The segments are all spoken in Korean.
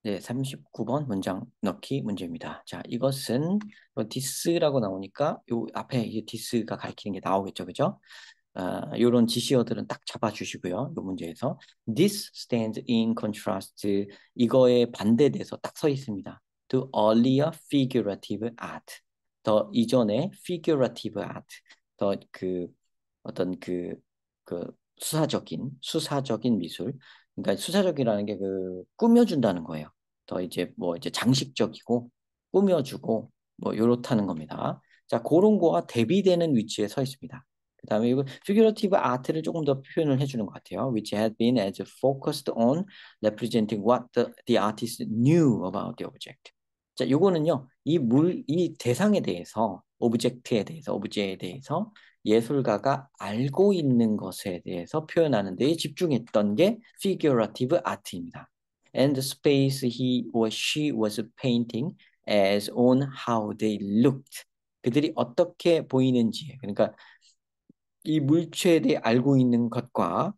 네, 39번 문장 넣기 문제입니다. 자, 이것은 this라고 나오니까 요 앞에 이 this가 가리키는 게 나오겠죠, 그죠? 이런 지시어들은 딱 잡아주시고요. 이 문제에서 this stands in contrast 이거에 반대돼서 딱 서 있습니다. To earlier figurative art. 더 이전에 figurative art. 더 그 어떤 그 수사적인 미술. 그러니까 수사적이라는 게 그 꾸며준다는 거예요. 더 이제 뭐 이제 장식적이고 꾸며주고 뭐 요렇다는 겁니다. 자, 그런 거와 대비되는 위치에 서 있습니다. 그다음에 이거 figurative art를 조금 더 표현을 해주는 것 같아요. Which had been as focused on representing what the artist knew about the object. 자, 요거는요, 이 대상에 대해서, 오브제에 대해서 예술가가 알고 있는 것에 대해서 표현하는 데에 집중했던 게 figurative art입니다. And the space he or she was painting as on how they looked. 그들이 어떻게 보이는지, 그러니까 이 물체에 대해 알고 있는 것과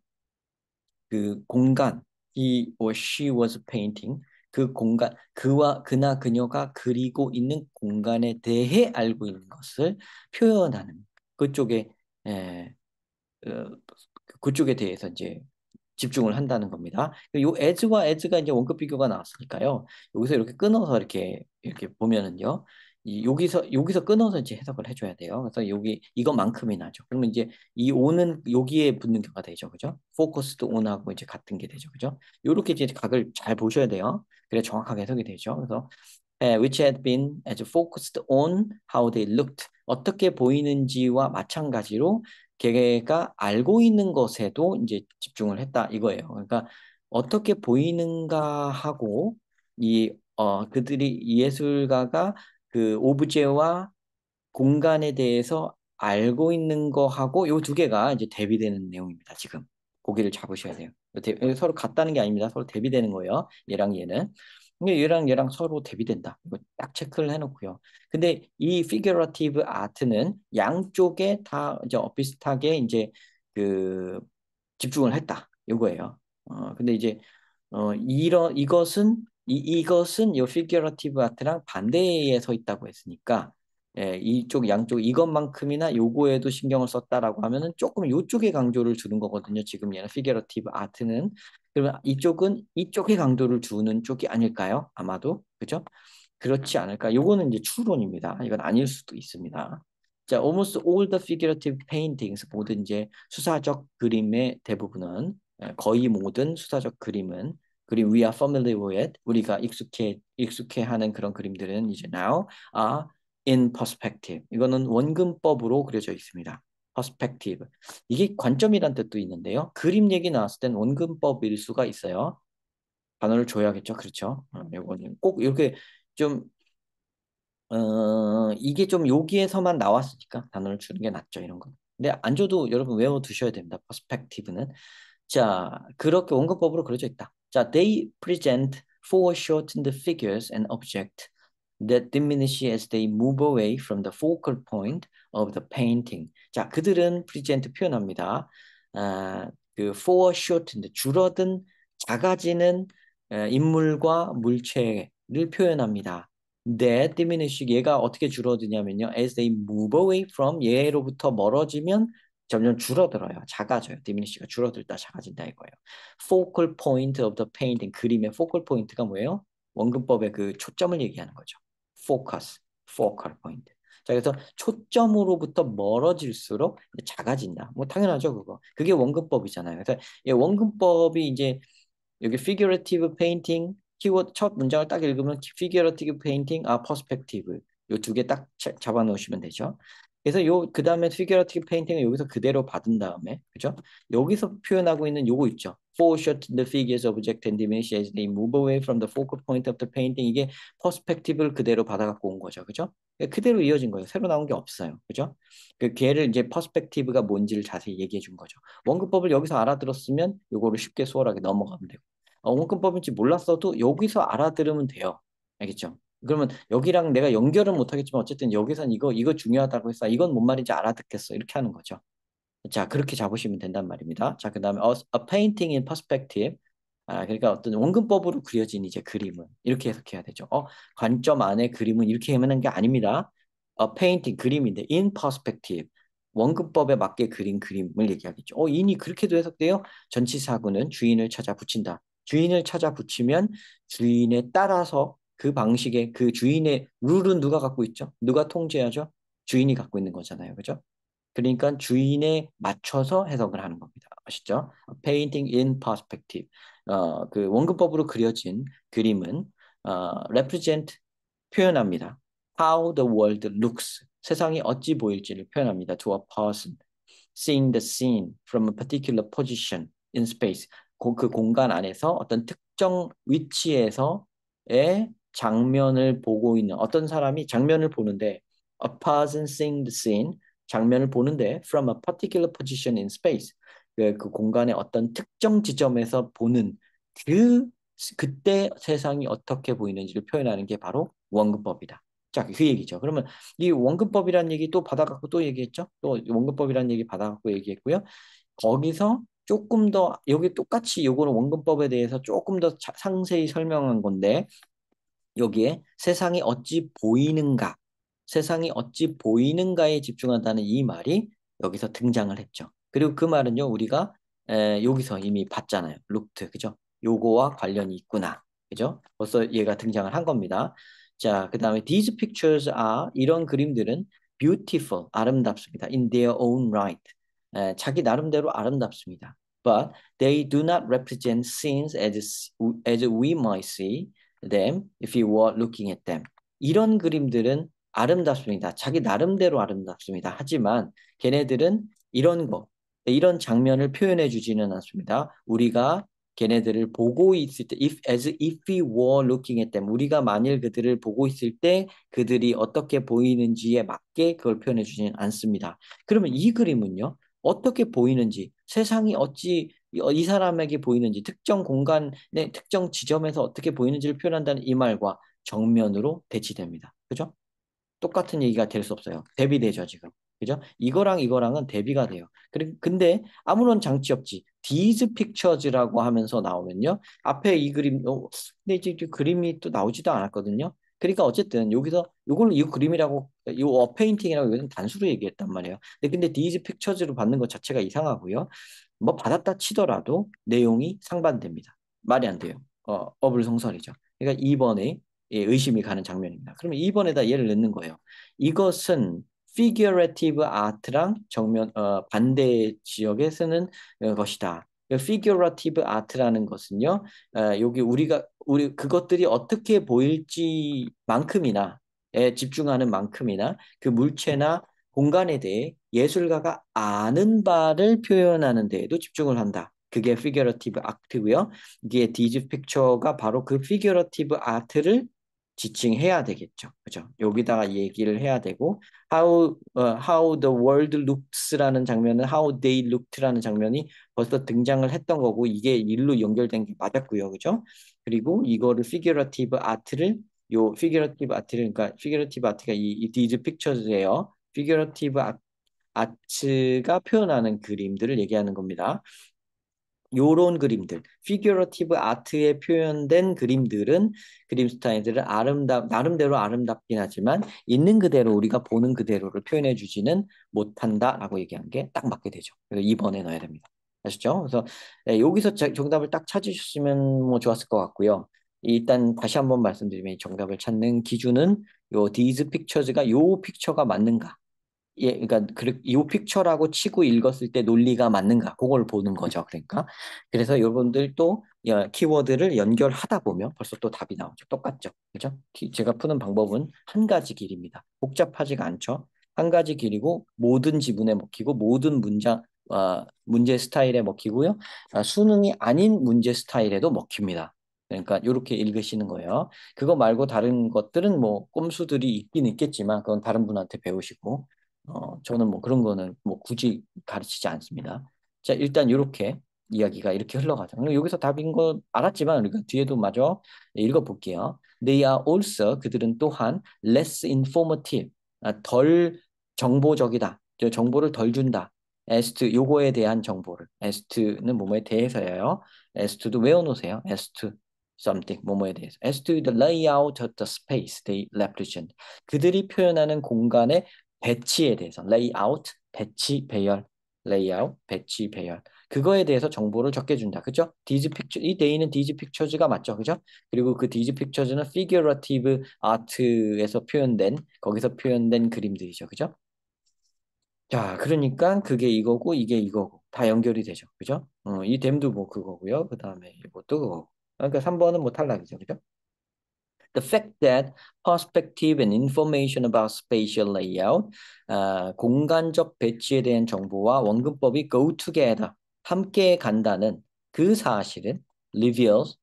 그 공간, he or she was painting, 그 공간, 그나 그녀가 그리고 있는 공간에 대해 알고 있는 것을 표현하는 그쪽에, 에, 어, 그쪽에 대해서 이제 집중을 한다는 겁니다. 요 as와 as가 이제 원급 비교가 나왔으니까요. 여기서 이렇게 끊어서 이렇게 보면은요. 여기서 끊어서 이제 해석을 해줘야 돼요. 그래서 여기 이것만큼이나죠. 그러면 이제 이 on은 여기에 붙는 경우가 되죠, 그죠? focused on하고 이제 같은 게 되죠, 그죠? 요렇게 이제 각을 잘 보셔야 돼요. 그래 정확하게 해석이 되죠. 그래서 which had been as focused on how they looked. 어떻게 보이는지와 마찬가지로 걔가 알고 있는 것에도 이제 집중을 했다 이거예요. 그러니까 어떻게 보이는가 하고 그들이 예술가가 그 오브제와 공간에 대해서 알고 있는 거하고 요 두 개가 이제 대비되는 내용입니다. 지금 고기를 잡으셔야 돼요. 서로 같다는 게 아닙니다. 서로 대비되는 거예요. 얘랑 얘는. 근데 얘랑 서로 대비된다. 이거 딱 체크를 해놓고요. 근데 이 figurative art는 양쪽에 다 이제 비슷하게 이제 그 집중을 했다. 이거예요. 근데 이제 이것은 이 figurative art랑 반대에 서 있다고 했으니까 이쪽 양쪽 이것만큼이나 요거에도 신경을 썼다라고 하면은 조금 요쪽에 강조를 주는 거거든요. 지금 얘는 figurative art는 그러면 이쪽은 이쪽에 강조를 주는 쪽이 아닐까요? 아마도 그죠? 그렇지 않을까? 요거는 이제 추론입니다. 이건 아닐 수도 있습니다. 자, almost all the figurative paintings 모든 이제 수사적 그림의 대부분은 거의 모든 수사적 그림 we are familiar with 우리가 익숙해하는 그런 그림들은 이제 now are in perspective. 이거는 원근법으로 그려져 있습니다. perspective. 이게 관점이란 뜻도 있는데요. 그림 얘기 나왔을 땐 원근법일 수가 있어요. 단어를 줘야겠죠. 그렇죠? 이거는 꼭 이렇게 좀 이게 좀 여기에서만 나왔으니까 단어를 주는 게 낫죠. 이런 거. 근데 안 줘도 여러분 외워두셔야 됩니다. perspective는. 자, 그렇게 원근법으로 그려져 있다. 자, they present foreshortened figures and objects that diminish as they move away from the focal point of the painting. 자, 그들은 present 표현합니다. 그 foreshortened 줄어든 작아지는 인물과 물체를 표현합니다. that diminish 얘가 어떻게 줄어드냐면요. as they move away from 얘로부터 멀어지면 점점 줄어들어요. 작아져요. 디미니시가 줄어들다 작아진다 이거예요. focal point of the painting 그림의 focal point가 뭐예요? 원근법의 그 초점을 얘기하는 거죠. focus, focal point. 자, 그래서 초점으로부터 멀어질수록 작아진다. 뭐 당연하죠, 그거. 그게 원근법이잖아요. 그래서 이 원근법이 이제 여기 figurative painting 키워드 첫 문장을 딱 읽으면 figurative painting, perspective 요 두 개 딱 잡아 놓으시면 되죠. 그래서 그 다음에 figurative painting을 여기서 그대로 받은 다음에 그죠? 여기서 표현하고 있는 요거 있죠. Foreshorten the figures object and diminish as they move away from the focal point of the painting 이게 perspective를 그대로 받아갖고 온 거죠. 그죠? 그대로 이어진 거예요. 새로 나온 게 없어요. 그죠? 그 걔를 이제 perspective가 뭔지를 자세히 얘기해 준 거죠. 원근법을 여기서 알아들었으면 요거를 쉽게 수월하게 넘어가면 되고 원근법인지 몰랐어도 여기서 알아들으면 돼요. 알겠죠? 그러면 여기랑 내가 연결은 못하겠지만 어쨌든 여기선 이거 중요하다고 했어. 이건 뭔 말인지 알아듣겠어. 이렇게 하는 거죠. 자, 그렇게 잡으시면 된단 말입니다. 자, 그 다음에 a painting in perspective. 그러니까 어떤 원근법으로 그려진 이제 그림은 이렇게 해석해야 되죠. 관점 안에 그림은 이렇게 하는 게 아닙니다. 페인팅 그림인데 in perspective 원근법에 맞게 그린 그림을 얘기하겠죠. 인이 그렇게도 해석돼요. 전치사구는 주인을 찾아 붙인다. 주인을 찾아 붙이면 주인에 따라서 그 방식의 그 주인의 룰은 누가 갖고 있죠? 누가 통제하죠? 주인이 갖고 있는 거잖아요. 그죠? 그러니까 주인에 맞춰서 해석을 하는 겁니다. 아시죠? Painting in perspective. 그 원근법으로 그려진 그림은 represent 표현합니다. How the world looks. 세상이 어찌 보일지를 표현합니다. To a person seeing the scene from a particular position in space. 그 공간 안에서 어떤 특정 위치에서의 장면을 보고 있는 어떤 사람이 장면을 보는데 a person seeing the scene 장면을 보는데 from a particular position in space 그 공간의 어떤 특정 지점에서 보는 그 그때 세상이 어떻게 보이는지를 표현하는 게 바로 원근법이다. 자, 그 얘기죠. 그러면 이 원근법이라는 얘기 또 받아갖고 또 얘기했죠. 또 원근법이라는 얘기 받아갖고 얘기했고요. 거기서 조금 더 여기 똑같이 요거는 원근법에 대해서 조금 더 상세히 설명한 건데 여기에 세상이 어찌 보이는가, 세상이 어찌 보이는가에 집중한다는 이 말이 여기서 등장을 했죠. 그리고 그 말은요, 우리가 여기서 이미 봤잖아요. looked, 그죠? 요거와 관련이 있구나. 그죠? 벌써 얘가 등장을 한 겁니다. 자, 그 다음에 these pictures are, 이런 그림들은 beautiful, 아름답습니다. in their own right. 자기 나름대로 아름답습니다. But they do not represent scenes as we might see them if you were looking at them. 이런 그림들은 아름답습니다. 자기 나름대로 아름답습니다. 하지만 걔네들은 이런 거, 이런 장면을 표현해 주지는 않습니다. 우리가 걔네들을 보고 있을 때, as if we were looking at them, 우리가 만일 그들을 보고 있을 때 그들이 어떻게 보이는지에 맞게 그걸 표현해 주지는 않습니다. 그러면 이 그림은요, 어떻게 보이는지, 세상이 어찌 이 사람에게 보이는지, 특정 공간의 특정 지점에서 어떻게 보이는지를 표현한다는 이 말과 정면으로 대치됩니다. 그죠? 똑같은 얘기가 될 수 없어요. 대비되죠, 지금. 그죠? 이거랑 이거랑은 대비가 돼요. 근데 아무런 장치 없지. These pictures라고 하면서 나오면요. 앞에 이 그림, 근데 이제 그림이 또 나오지도 않았거든요. 그러니까 어쨌든 여기서 이걸 이 그림이라고, 이 페인팅이라고 이것은 단수로 얘기했단 말이에요. 근데 these pictures로 받는 것 자체가 이상하고요. 뭐 받았다 치더라도 내용이 상반됩니다. 말이 안 돼요. 어불성설이죠. 그러니까 2번에 의심이 가는 장면입니다. 그러면 2번에다 얘를 넣는 거예요. 이것은 figurative art랑 반대 지역에 쓰는 것이다. figurative art라는 것은요, 우리 그것들이 어떻게 보일지만큼이나 집중하는 만큼이나 그 물체나 공간에 대해 예술가가 아는 바를 표현하는 데에도 집중을 한다. 그게 figurative art고요. 이게 디지 픽처가 바로 그 figurative art를 지칭해야 되겠죠. 그죠? 여기다가 얘기를 해야 되고 how the world looks라는 장면은 how they looked라는 장면이 벌써 등장을 했던 거고 이게 일로 연결된 게 맞았고요. 그죠? 그리고 이거를 figurative art를 요 figurative art를 그러니까 figurative art가 이 these pictures예요. figurative art가 표현하는 그림들을 얘기하는 겁니다. 요런 그림들, 피규러티브 아트에 표현된 그림들은 그림 스타일들을 나름대로 아름답긴 하지만 있는 그대로 우리가 보는 그대로를 표현해 주지는 못한다라고 얘기한 게 딱 맞게 되죠. 그래서 2번에 넣어야 됩니다. 아시죠? 그래서 여기서 정답을 딱 찾으셨으면 뭐 좋았을 것 같고요. 일단 다시 한번 말씀드리면 정답을 찾는 기준은 요 these pictures가 요 픽처가 맞는가? 예, 그러니까 이 픽처라고 치고 읽었을 때 논리가 맞는가 그걸 보는 거죠. 그러니까 그래서 여러분들 또 키워드를 연결하다 보면 벌써 또 답이 나오죠. 똑같죠. 그죠? 제가 푸는 방법은 한 가지 길입니다. 복잡하지가 않죠. 한 가지 길이고 모든 지문에 먹히고 모든 문제 스타일에 먹히고요. 수능이 아닌 문제 스타일에도 먹힙니다. 그러니까 이렇게 읽으시는 거예요. 그거 말고 다른 것들은 뭐 꼼수들이 있긴 있겠지만 그건 다른 분한테 배우시고 저는 뭐 그런 거는 뭐 굳이 가르치지 않습니다. 자, 일단 이렇게 이야기가 이렇게 흘러가죠. 여기서 답인 거 알았지만 우리가 뒤에도 마저 읽어볼게요. They are also 그들은 또한 less informative 덜 정보적이다. 정보를 덜 준다. as to 요거에 대한 정보를 as to는 뭐뭐에 대해서예요. as to도 외워놓으세요. as to something 뭐뭐에 대해서 as to the layout of the space they represent 그들이 표현하는 공간의 배치에 대해서 layout 배치 배열 layout 배치 배열 그거에 대해서 정보를 적게 준다. 그죠? these picture 이 they는 these pictures가 맞죠. 그죠? 그리고 그 these pictures는 figurative art에서 표현된 거기서 표현된 그림들이죠. 그죠? 자, 그러니까 그게 이거고 이게 이거고 다 연결이 되죠. 그죠? 이 댐도 뭐 그거고요. 그다음에 이것도 그거고. 그러니까 3번은 뭐 탈락이죠. 그죠? The fact that perspective and information about spatial layout, 공간적 배치에 대한 정보와 원근법이 go together, 함께 간다는 그 사실은 reveals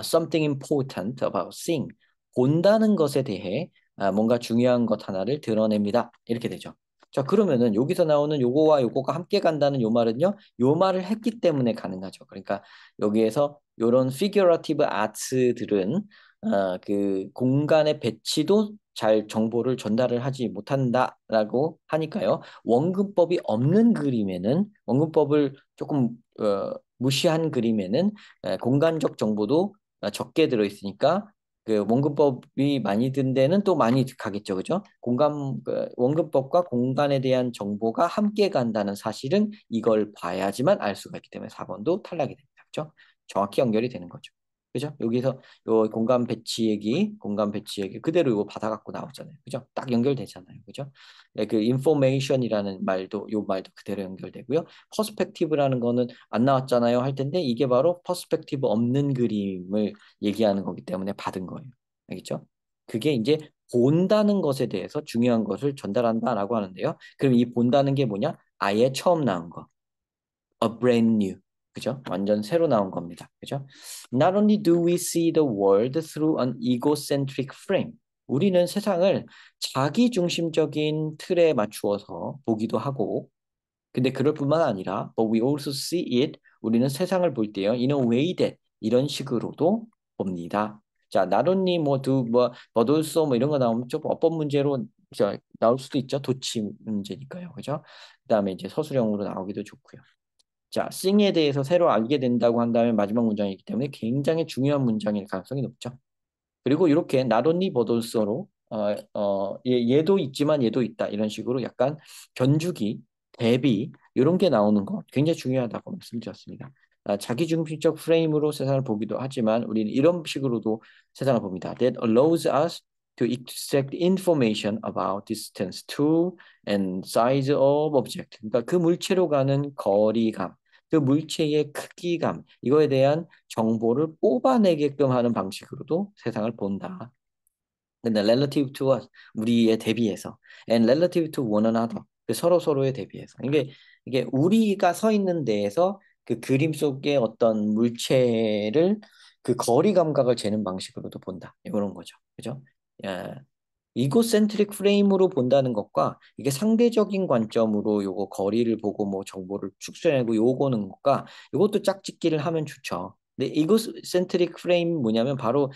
something important about seeing, 본다는 것에 대해 뭔가 중요한 것 하나를 드러냅니다. 이렇게 되죠. 자, 그러면은 여기서 나오는 요거와 요거가 함께 간다는 요 말은요, 요 말을 했기 때문에 가능하죠. 그러니까 여기에서 요런 figurative arts들은 그 공간의 배치도 잘 정보를 전달을 하지 못한다라고 하니까요. 원근법이 없는 그림에는 원근법을 조금 무시한 그림에는 공간적 정보도 적게 들어있으니까 그 원근법이 많이 든 데는 또 많이 가겠죠, 그죠? 원근법과 공간에 대한 정보가 함께 간다는 사실은 이걸 봐야지만 알 수가 있기 때문에 4번도 탈락이 됩니다, 그죠? 정확히 연결이 되는 거죠. 그죠? 여기서 요 공간 배치 얘기 그대로 이거 받아갖고 나오잖아요. 그죠? 딱 연결되잖아요. 그죠? 네, 그 information이라는 말도 요 말도 그대로 연결되고요. perspective라는 거는 안 나왔잖아요 할 텐데 이게 바로 perspective 없는 그림을 얘기하는 거기 때문에 받은 거예요. 알겠죠? 그게 이제 본다는 것에 대해서 중요한 것을 전달한다라고 하는데요. 그럼 이 본다는 게 뭐냐? 아예 처음 나온 거. A brand new. 그죠? 완전 새로 나온 겁니다. 그죠? Not only do we see the world through an egocentric frame. 우리는 세상을 자기 중심적인 틀에 맞추어서 보기도 하고, 근데 그럴 뿐만 아니라, but we also see it. 우리는 세상을 볼 때요, in a way that 이런 식으로도 봅니다. 자, not only 뭐 do 뭐 but also 뭐 이런 거 나오면 좀 어법 문제로 나올 수도 있죠. 도치 문제니까요. 그죠? 그다음에 이제 서술형으로 나오기도 좋고요. 자, 싱에 대해서 새로 알게 된다고 한다면 마지막 문장이기 때문에 굉장히 중요한 문장일 가능성이 높죠. 그리고 이렇게 나돈니 버돌서로 얘도 있지만 얘도 있다 이런 식으로 약간 견주기, 대비 이런 게 나오는 거 굉장히 중요하다고 말씀드렸습니다. 자기중심적 프레임으로 세상을 보기도 하지만 우리는 이런 식으로도 세상을 봅니다. That allows us to extract information about distance to and size of object. 그러니까 그 물체로 가는 거리감, 그 물체의 크기감, 이거에 대한 정보를 뽑아내게끔 하는 방식으로도 세상을 본다. 근데 relative to us, 우리에 대비해서, and relative to one another, 그 서로 서로에 대비해서. 이게 우리가 서 있는 데에서 그 그림 속의 어떤 물체를 그 거리 감각을 재는 방식으로도 본다. 이런 거죠. 그죠? 이고센트릭 프레임으로 본다는 것과 이게 상대적인 관점으로 요거 거리를 보고 뭐 정보를 축소해내고 요거는 것과 요것도 짝짓기를 하면 좋죠. 근데 이고센트릭 프레임 뭐냐면 바로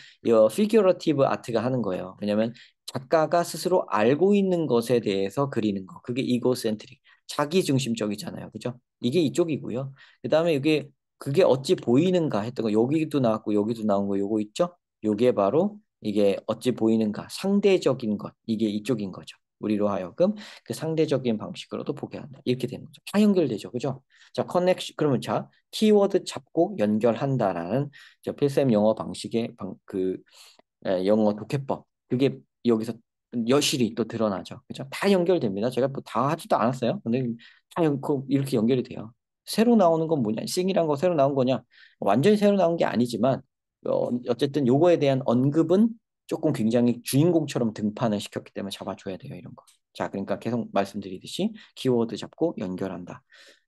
피규러티브 아트가 하는 거예요. 왜냐면 작가가 스스로 알고 있는 것에 대해서 그리는 거. 그게 이고센트릭. 자기 중심적이잖아요. 그죠? 이게 이쪽이고요. 그다음에 이게 그게 어찌 보이는가 했던 거 여기도 나왔고 여기도 나온 거 요거 있죠? 요게 바로 이게 어찌 보이는가 상대적인 것 이게 이쪽인 거죠. 우리로 하여금 그 상대적인 방식으로도 보게 한다. 이렇게 되는 거죠. 다 연결되죠. 그죠? 자, 커넥션 그러면 자, 키워드 잡고 연결한다라는 저 필쌤 영어 방식의 영어 독해법. 그게 여기서 여실히 또 드러나죠. 그죠? 다 연결됩니다. 제가 뭐 다 하지도 않았어요. 근데 이렇게 연결이 돼요. 새로 나오는 건 뭐냐? 싱이란 거 새로 나온 거냐? 완전히 새로 나온 게 아니지만 어쨌든 요거에 대한 언급은 조금 굉장히 주인공처럼 등판을 시켰기 때문에 잡아줘야 돼요. 이런 거. 자, 그러니까 계속 말씀드리듯이 키워드 잡고 연결한다.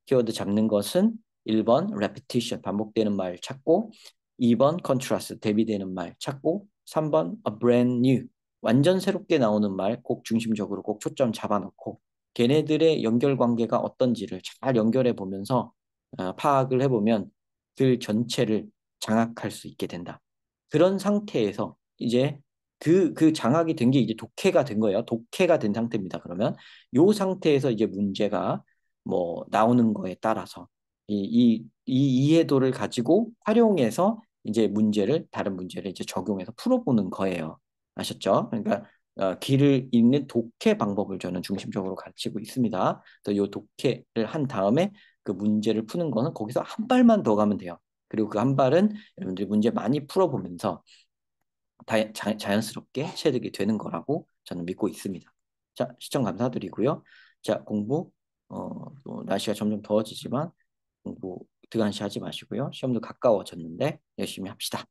키워드 잡는 것은 1번 repetition 반복되는 말 찾고 2번 contrast 대비되는 말 찾고 3번 a brand new 완전 새롭게 나오는 말 꼭 중심적으로 꼭 초점 잡아놓고 걔네들의 연결 관계가 어떤지를 잘 연결해 보면서 파악을 해보면 글 전체를 장악할 수 있게 된다. 그런 상태에서 이제 그 장악이 된 게 이제 독해가 된 거예요. 독해가 된 상태입니다. 그러면 요 상태에서 이제 문제가 뭐 나오는 거에 따라서 이 이해도를 가지고 활용해서 이제 다른 문제를 이제 적용해서 풀어보는 거예요. 아셨죠? 그러니까 길을 잇는 독해 방법을 저는 중심적으로 가르치고 있습니다. 그래서 이 독해를 한 다음에 그 문제를 푸는 거는 거기서 한 발만 더 가면 돼요. 그리고 그 한 발은 여러분들이 문제 많이 풀어보면서 자연스럽게 체득이 되는 거라고 저는 믿고 있습니다. 자, 시청 감사드리고요. 자, 또 날씨가 점점 더워지지만 공부 등한시 하지 마시고요. 시험도 가까워졌는데 열심히 합시다.